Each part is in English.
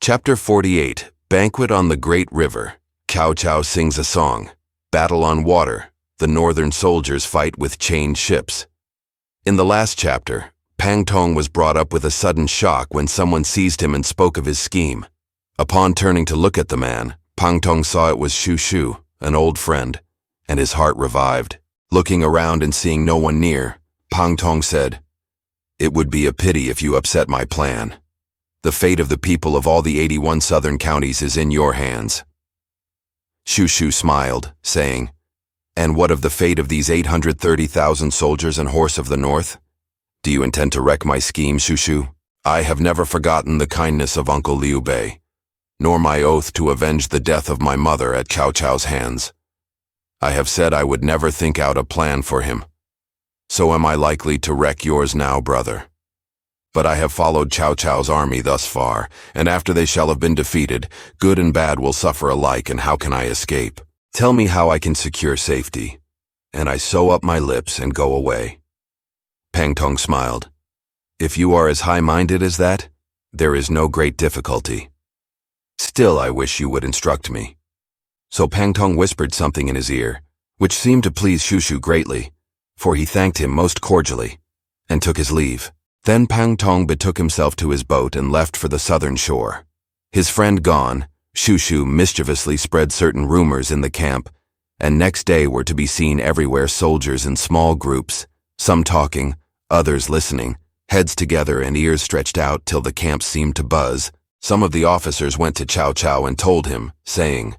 Chapter 48, Banquet on the Great River. Cao Cao sings a song. Battle on water. The northern soldiers fight with chained ships. In the last chapter, Pang Tong was brought up with a sudden shock when someone seized him and spoke of his scheme. Upon turning to look at the man, Pang Tong saw it was Shu Shu, an old friend, and his heart revived. Looking around and seeing no one near, Pang Tong said, "It would be a pity if you upset my plan. The fate of the people of all the 81 southern counties is in your hands." Shu Shu smiled, saying, "And what of the fate of these 830,000 soldiers and horse of the north? Do you intend to wreck my scheme, Shu Shu? I have never forgotten the kindness of Uncle Liu Bei, nor my oath to avenge the death of my mother at Cao Cao's hands. I have said I would never think out a plan for him. So am I likely to wreck yours now, brother? But I have followed Cao Cao's army thus far, and after they shall have been defeated, good and bad will suffer alike, and how can I escape? Tell me how I can secure safety." And I sew up my lips and go away. Pang Tong smiled. "If you are as high-minded as that, there is no great difficulty. Still, I wish you would instruct me." So Pang Tong whispered something in his ear, which seemed to please Shu Shu greatly, for he thanked him most cordially, and took his leave. Then Pang Tong betook himself to his boat and left for the southern shore. His friend gone, Shu Shu mischievously spread certain rumors in the camp, and next day were to be seen everywhere soldiers in small groups, some talking, others listening, heads together and ears stretched out till the camp seemed to buzz. Some of the officers went to Cao Cao and told him, saying,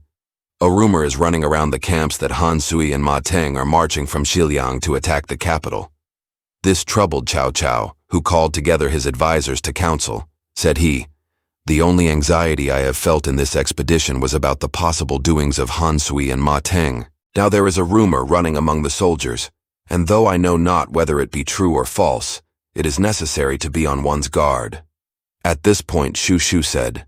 "A rumor is running around the camps that Han Sui and Ma Teng are marching from Xiliang to attack the capital." This troubled Cao Cao, who called together his advisers to council. Said he, "The only anxiety I have felt in this expedition was about the possible doings of Han Sui and Ma Teng. Now there is a rumor running among the soldiers, and though I know not whether it be true or false, it is necessary to be on one's guard." At this point Shu Shu said,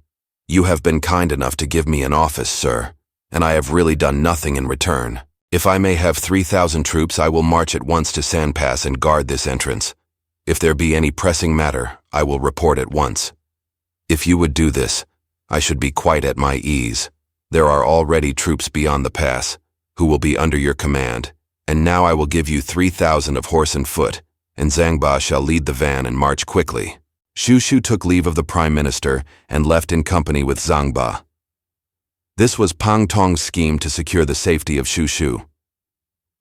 "You have been kind enough to give me an office, sir, and I have really done nothing in return. If I may have 3,000 troops, I will march at once to Sandpass and guard this entrance. If there be any pressing matter, I will report at once. If you would do this, I should be quite at my ease. There are already troops beyond the pass, who will be under your command, and now I will give you 3,000 of horse and foot, and Zhangba shall lead the van and march quickly." Shu Shu took leave of the Prime Minister and left in company with Zhangba. This was Pang Tong's scheme to secure the safety of Shu Shu.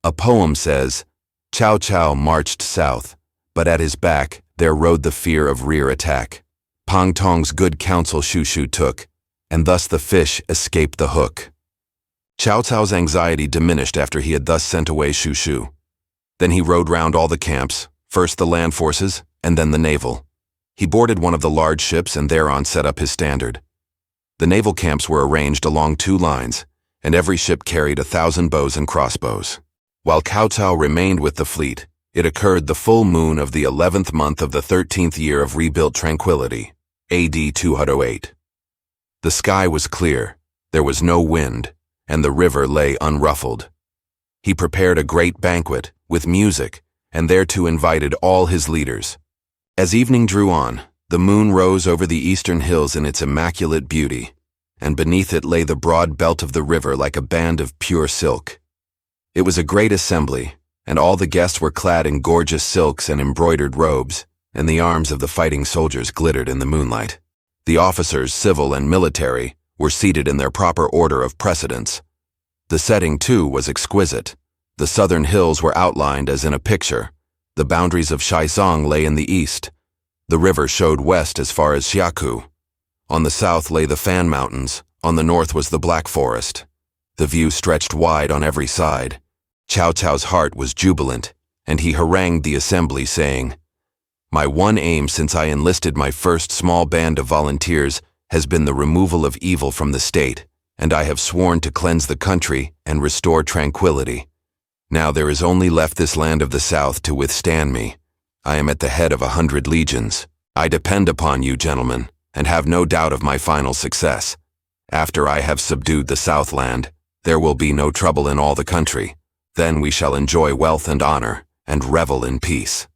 A poem says, "Cao Cao marched south, but at his back there rode the fear of rear attack. Pang Tong's good counsel Shu Shu took, and thus the fish escaped the hook." Cao Cao's anxiety diminished after he had thus sent away Shu Shu. Then he rode round all the camps, first the land forces, and then the naval. He boarded one of the large ships and thereon set up his standard. The naval camps were arranged along 2 lines, and every ship carried 1,000 bows and crossbows. While Cao Cao remained with the fleet, it occurred the full moon of the 11th month of the 13th year of rebuilt tranquility, AD 208. The sky was clear, there was no wind, and the river lay unruffled. He prepared a great banquet, with music, and thereto invited all his leaders. As evening drew on, the moon rose over the eastern hills in its immaculate beauty, and beneath it lay the broad belt of the river like a band of pure silk. It was a great assembly, and all the guests were clad in gorgeous silks and embroidered robes, and the arms of the fighting soldiers glittered in the moonlight. The officers, civil and military, were seated in their proper order of precedence. The setting, too, was exquisite. The southern hills were outlined as in a picture. The boundaries of Shaizong lay in the east. The river showed west as far as Xiaku. On the south lay the Fan Mountains, on the north was the Black Forest. The view stretched wide on every side. Cao Cao's heart was jubilant, and he harangued the assembly, saying, "My one aim since I enlisted my first small band of volunteers has been the removal of evil from the state, and I have sworn to cleanse the country and restore tranquility. Now there is only left this land of the south to withstand me. I am at the head of 100 legions. I depend upon you, gentlemen, and have no doubt of my final success. After I have subdued the Southland, there will be no trouble in all the country. Then we shall enjoy wealth and honor, and revel in peace."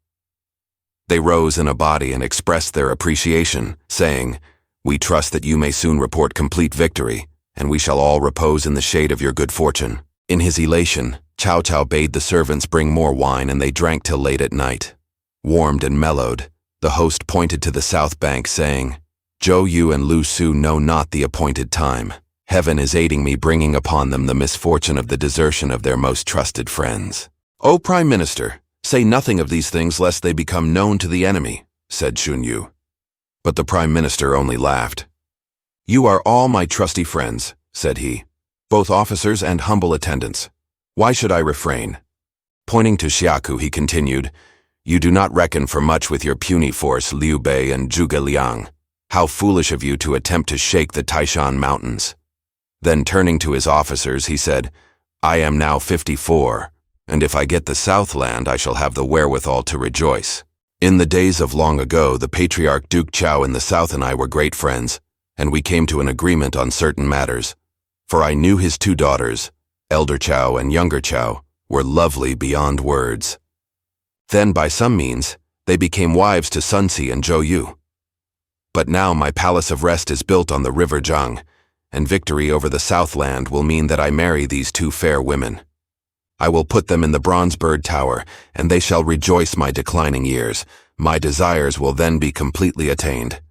They rose in a body and expressed their appreciation, saying, We trust that you may soon report complete victory, and we shall all repose in the shade of your good fortune." In his elation, Cao Cao bade the servants bring more wine, and they drank till late at night. Warmed and mellowed, the host pointed to the south bank, saying, "Zhou Yu and Lu Su know not the appointed time. Heaven is aiding me, bringing upon them the misfortune of the desertion of their most trusted friends." "O Prime Minister, say nothing of these things lest they become known to the enemy," said Xun Yu. But the Prime Minister only laughed. "You are all my trusty friends," said he, "both officers and humble attendants. Why should I refrain?" Pointing to Xiaku, he continued, "You do not reckon for much with your puny force, Liu Bei and Zhuge Liang. How foolish of you to attempt to shake the Taishan mountains." Then turning to his officers, he said, "I am now 54, and if I get the Southland, I shall have the wherewithal to rejoice. In the days of long ago, the Patriarch Duke Chao in the South and I were great friends, and we came to an agreement on certain matters. For I knew his two daughters, Elder Chao and Younger Chao, were lovely beyond words. Then by some means, they became wives to Sun Si and Zhou Yu. But now my palace of rest is built on the river Zhang, and victory over the Southland will mean that I marry these two fair women. I will put them in the Bronze Bird Tower, and they shall rejoice my declining years. My desires will then be completely attained."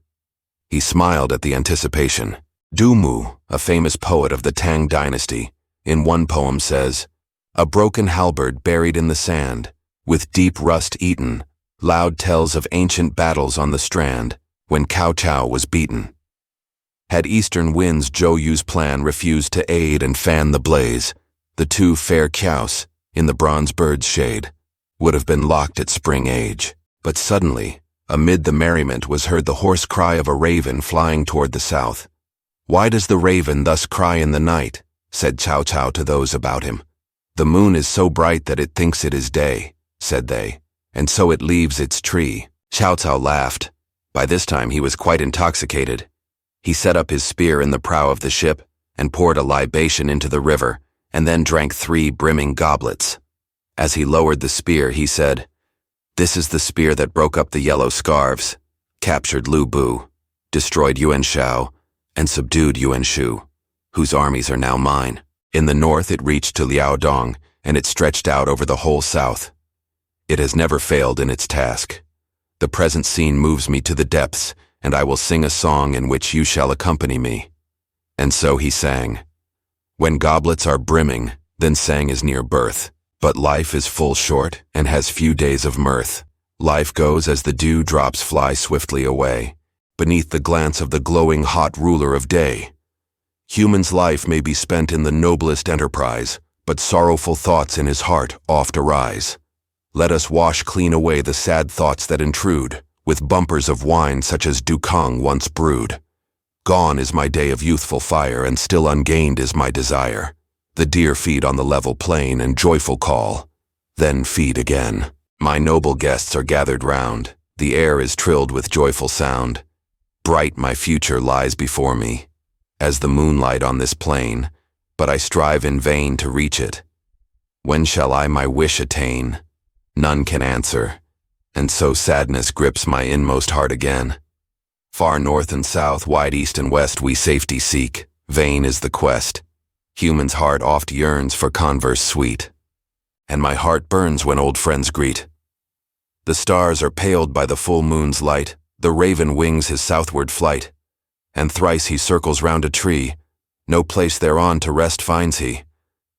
He smiled at the anticipation. Du Mu, a famous poet of the Tang dynasty, in one poem says, "A broken halberd buried in the sand, with deep rust eaten, loud tells of ancient battles on the strand, when Cao Cao was beaten." Had eastern winds Zhou Yu's plan refused to aid and fan the blaze, the two fair Kiaos, in the bronze bird's shade, would have been locked at spring age. But suddenly, amid the merriment was heard the hoarse cry of a raven flying toward the south. "Why does the raven thus cry in the night?" said Cao Cao to those about him. "The moon is so bright that it thinks it is day," said they, "and so it leaves its tree." Cao Cao laughed. By this time he was quite intoxicated. He set up his spear in the prow of the ship and poured a libation into the river, and then drank 3 brimming goblets. As he lowered the spear, he said, "This is the spear that broke up the yellow scarves, captured Lu Bu, destroyed Yuan Shao, and subdued Yuan Shu, whose armies are now mine." In the north it reached to Liaodong, and it stretched out over the whole south. It has never failed in its task. The present scene moves me to the depths, and I will sing a song in which you shall accompany me." And so he sang. When goblets are brimming, then sang is near birth. But life is full short, and has few days of mirth. Life goes as the dew drops fly swiftly away, beneath the glance of the glowing hot ruler of day. Human's life may be spent in the noblest enterprise, but sorrowful thoughts in his heart oft arise. Let us wash clean away the sad thoughts that intrude, with bumpers of wine such as Dukang once brewed. Gone is my day of youthful fire, and still ungained is my desire. The deer feed on the level plain and joyful call, then feed again. My noble guests are gathered round, the air is trilled with joyful sound. Bright my future lies before me, as the moonlight on this plain, but I strive in vain to reach it. When shall I my wish attain? None can answer, and so sadness grips my inmost heart again. Far north and south, wide east and west, we safety seek, vain is the quest. Human's heart oft yearns for converse sweet, and my heart burns when old friends greet. The stars are paled by the full moon's light, the raven wings his southward flight, and thrice he circles round a tree, no place thereon to rest finds he.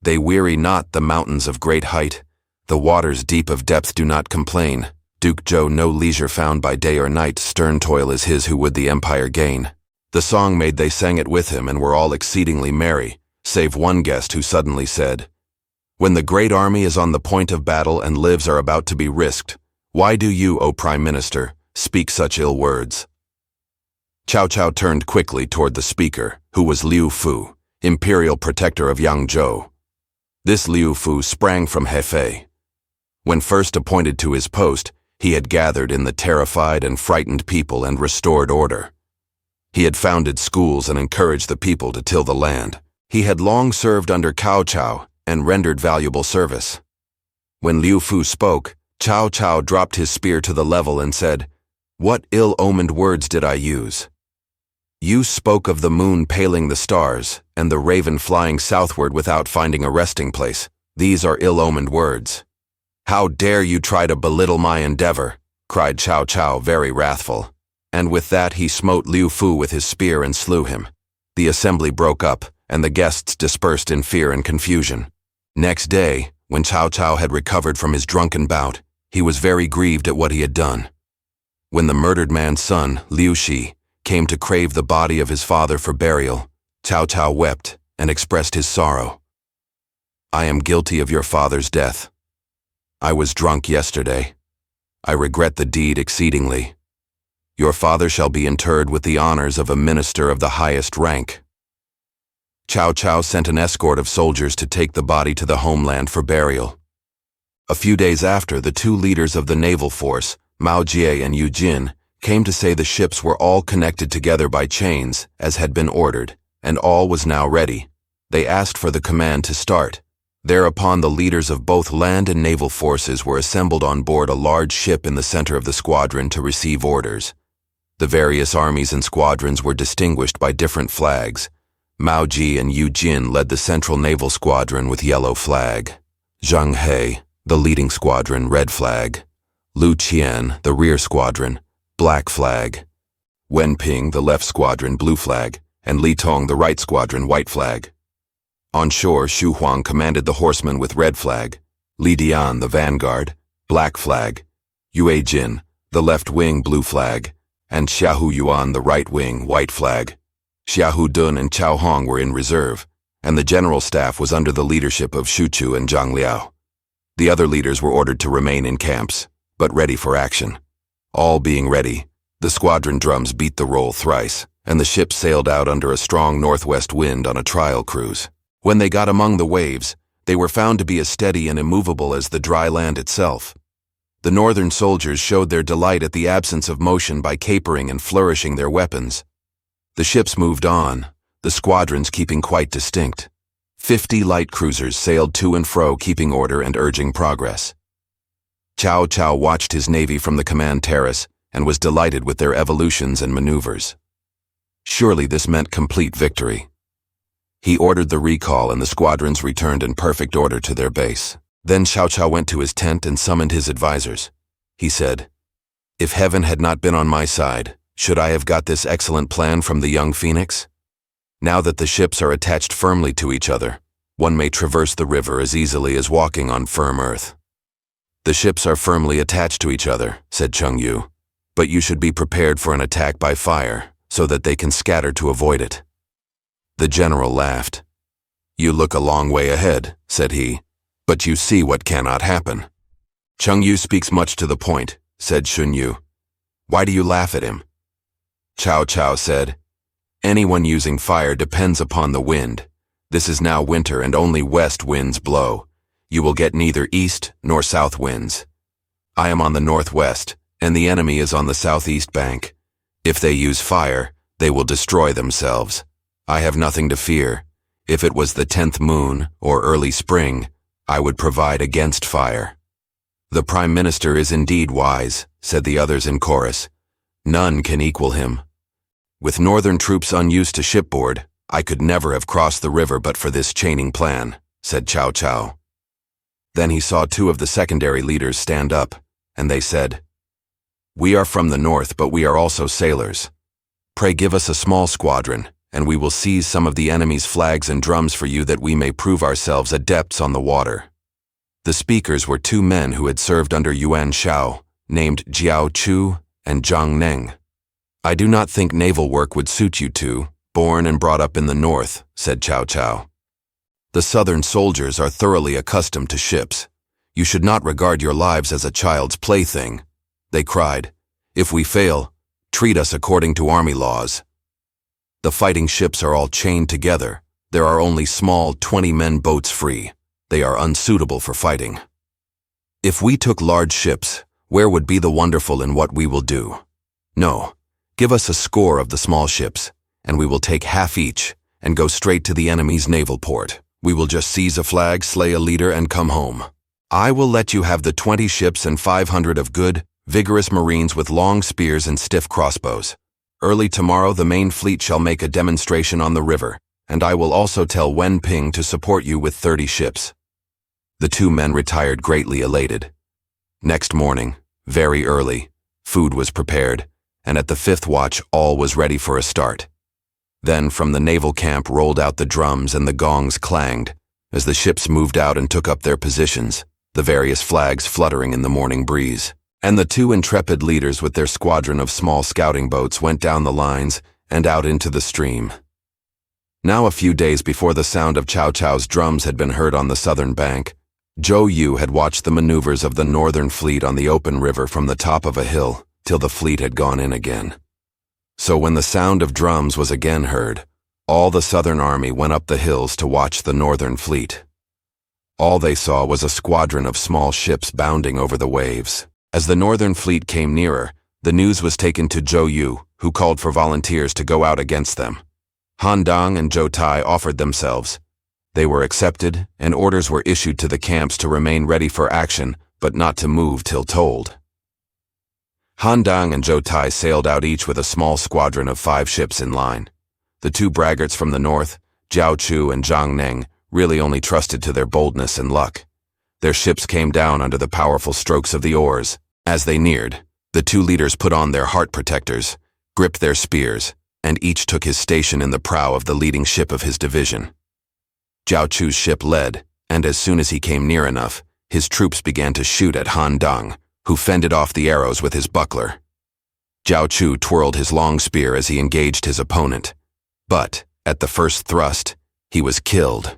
They weary not the mountains of great height, the waters deep of depth do not complain. Duke Zhou no leisure found by day or night, stern toil is his who would the empire gain. The song made they sang it with him, and were all exceedingly merry, save one guest who suddenly said, "When the great army is on the point of battle and lives are about to be risked, why do you, O Prime Minister, speak such ill words?" Cao Cao turned quickly toward the speaker, who was Liu Fu, imperial protector of Yangzhou. This Liu Fu sprang from Hefei. When first appointed to his post, he had gathered in the terrified and frightened people and restored order. He had founded schools and encouraged the people to till the land. He had long served under Cao Cao and rendered valuable service. When Liu Fu spoke, Cao Cao dropped his spear to the level and said, "What ill-omened words did I use?" You spoke of the moon paling the stars, and the raven flying southward without finding a resting place. These are ill-omened words. How dare you try to belittle my endeavor, cried Cao Cao, very wrathful. And with that he smote Liu Fu with his spear and slew him. The assembly broke up, and the guests dispersed in fear and confusion. Next day, when Cao Cao had recovered from his drunken bout, he was very grieved at what he had done. When the murdered man's son, Liu Shi, came to crave the body of his father for burial, Cao Cao wept and expressed his sorrow. I am guilty of your father's death. I was drunk yesterday. I regret the deed exceedingly. Your father shall be interred with the honors of a minister of the highest rank. Cao Cao sent an escort of soldiers to take the body to the homeland for burial. A few days after, the two leaders of the naval force, Mao Jie and Yu Jin, came to say the ships were all connected together by chains, as had been ordered, and all was now ready. They asked for the command to start. Thereupon the leaders of both land and naval forces were assembled on board a large ship in the center of the squadron to receive orders. The various armies and squadrons were distinguished by different flags. Mao Ji and Yu Jin led the central naval squadron with yellow flag. Zhang He, the leading squadron, red flag. Lu Qian, the rear squadron, black flag. Wen Ping, the left squadron, blue flag, and Li Tong, the right squadron, white flag. On shore, Xu Huang commanded the horsemen with red flag. Li Dian, the vanguard, black flag. Yue Jin, the left wing, blue flag, and Xiaohu Yuan, the right wing, white flag. Xiaohu Dun and Cao Hong were in reserve, and the general staff was under the leadership of Xu Chu and Zhang Liao. The other leaders were ordered to remain in camps, but ready for action. All being ready, the squadron drums beat the roll thrice, and the ship sailed out under a strong northwest wind on a trial cruise. When they got among the waves, they were found to be as steady and immovable as the dry land itself. The northern soldiers showed their delight at the absence of motion by capering and flourishing their weapons. The ships moved on, the squadrons keeping quite distinct. 50 light cruisers sailed to and fro, keeping order and urging progress. Cao Cao watched his navy from the command terrace and was delighted with their evolutions and maneuvers. Surely this meant complete victory. He ordered the recall and the squadrons returned in perfect order to their base. Then Cao Cao went to his tent and summoned his advisors. He said, "If heaven had not been on my side, should I have got this excellent plan from the young phoenix? Now that the ships are attached firmly to each other, one may traverse the river as easily as walking on firm earth." "The ships are firmly attached to each other," said Cheng Yu, "but you should be prepared for an attack by fire, so that they can scatter to avoid it." The general laughed. "You look a long way ahead," said he, "but you see what cannot happen." "Cheng Yu speaks much to the point," said Xun Yu. "Why do you laugh at him?" Cao Cao said, "Anyone using fire depends upon the wind. This is now winter and only west winds blow. You will get neither east nor south winds. I am on the northwest, and the enemy is on the southeast bank. If they use fire, they will destroy themselves. I have nothing to fear. If it was the 10th moon or early spring, I would provide against fire." "The Prime Minister is indeed wise," said the others in chorus. "None can equal him. With northern troops unused to shipboard, I could never have crossed the river but for this chaining plan," said Cao Cao. Then he saw two of the secondary leaders stand up, and they said, "We are from the north, but we are also sailors. Pray give us a small squadron, and we will seize some of the enemy's flags and drums for you that we may prove ourselves adepts on the water." The speakers were two men who had served under Yuan Shao, named Jiao Chu and Zhang Neng. "I do not think naval work would suit you two, born and brought up in the north," said Cao Cao. "The southern soldiers are thoroughly accustomed to ships. You should not regard your lives as a child's plaything." They cried, "If we fail, treat us according to army laws." The fighting ships are all chained together. There are only small 20-men boats free. They are unsuitable for fighting. If we took large ships, where would be the wonderful in what we will do? No, give us a score of the small ships, and we will take half each and go straight to the enemy's naval port. We will just seize a flag, slay a leader, and come home. I will let you have the 20 ships and 500 of good, vigorous marines with long spears and stiff crossbows. Early tomorrow the main fleet shall make a demonstration on the river, and I will also tell Wen Ping to support you with 30 ships." The two men retired greatly elated. Next morning, very early, food was prepared, and at the 5th watch all was ready for a start. Then from the naval camp rolled out the drums and the gongs clanged, as the ships moved out and took up their positions, the various flags fluttering in the morning breeze. And the two intrepid leaders with their squadron of small scouting boats went down the lines and out into the stream. Now a few days before the sound of Cao Cao's drums had been heard on the southern bank, Zhuge Liang had watched the maneuvers of the northern fleet on the open river from the top of a hill till the fleet had gone in again. So when the sound of drums was again heard, all the southern army went up the hills to watch the northern fleet. All they saw was a squadron of small ships bounding over the waves. As the northern fleet came nearer, the news was taken to Zhuge Liang, who called for volunteers to go out against them. Han Dang and Zhou Tai offered themselves. They were accepted, and orders were issued to the camps to remain ready for action, but not to move till told. Han Dang and Zhou Tai sailed out each with a small squadron of 5 ships in line. The two braggarts from the north, Jiao Chu and Zhang Neng, really only trusted to their boldness and luck. Their ships came down under the powerful strokes of the oars. As they neared, the two leaders put on their heart protectors, gripped their spears, and each took his station in the prow of the leading ship of his division. Jiao Chu's ship led, and as soon as he came near enough, his troops began to shoot at Han Dang, who fended off the arrows with his buckler. Jiao Chu twirled his long spear as he engaged his opponent, but, at the first thrust, he was killed.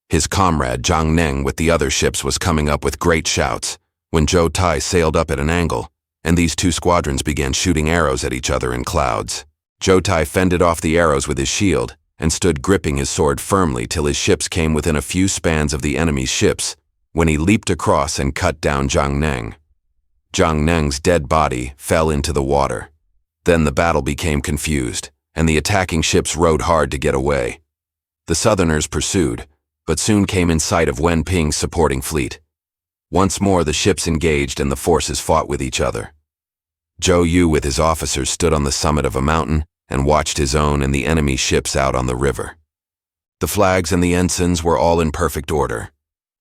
His comrade Zhang Neng with the other ships was coming up with great shouts, when Zhou Tai sailed up at an angle, and these two squadrons began shooting arrows at each other in clouds. Zhou Tai fended off the arrows with his shield, and stood gripping his sword firmly till his ships came within a few spans of the enemy's ships, when he leaped across and cut down Zhang Neng. Zhang Neng's dead body fell into the water. Then the battle became confused, and the attacking ships rowed hard to get away. The Southerners pursued, but soon came in sight of Wen Ping's supporting fleet. Once more the ships engaged and the forces fought with each other. Zhou Yu with his officers stood on the summit of a mountain and watched his own and the enemy's ships out on the river. The flags and the ensigns were all in perfect order.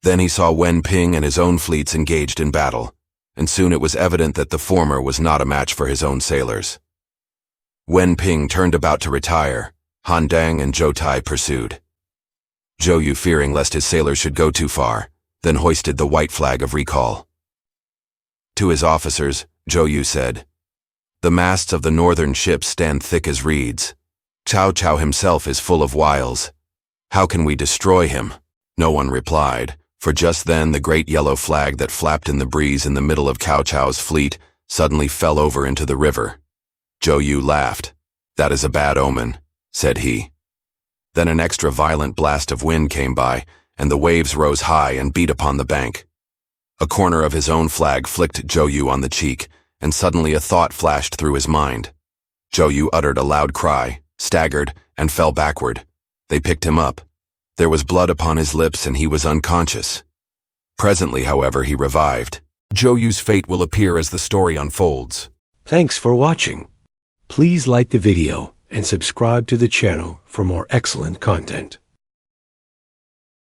Then he saw Wen Ping and his own fleets engaged in battle, and soon it was evident that the former was not a match for his own sailors. Wen Ping turned about to retire. Han Dang and Zhou Tai pursued. Zhou Yu, fearing lest his sailors should go too far, then hoisted the white flag of recall. To his officers, Zhou Yu said, "The masts of the northern ships stand thick as reeds. Cao Cao himself is full of wiles. How can we destroy him?" No one replied, for just then the great yellow flag that flapped in the breeze in the middle of Cao Cao's fleet suddenly fell over into the river. Zhou Yu laughed. "That is a bad omen," said he. Then an extra violent blast of wind came by, and the waves rose high and beat upon the bank. A corner of his own flag flicked Zhou Yu on the cheek, and suddenly a thought flashed through his mind. Zhou Yu uttered a loud cry, staggered, and fell backward. They picked him up. There was blood upon his lips and he was unconscious. Presently, however, he revived. Zhou Yu's fate will appear as the story unfolds. Thanks for watching. Please like the video and subscribe to the channel for more excellent content.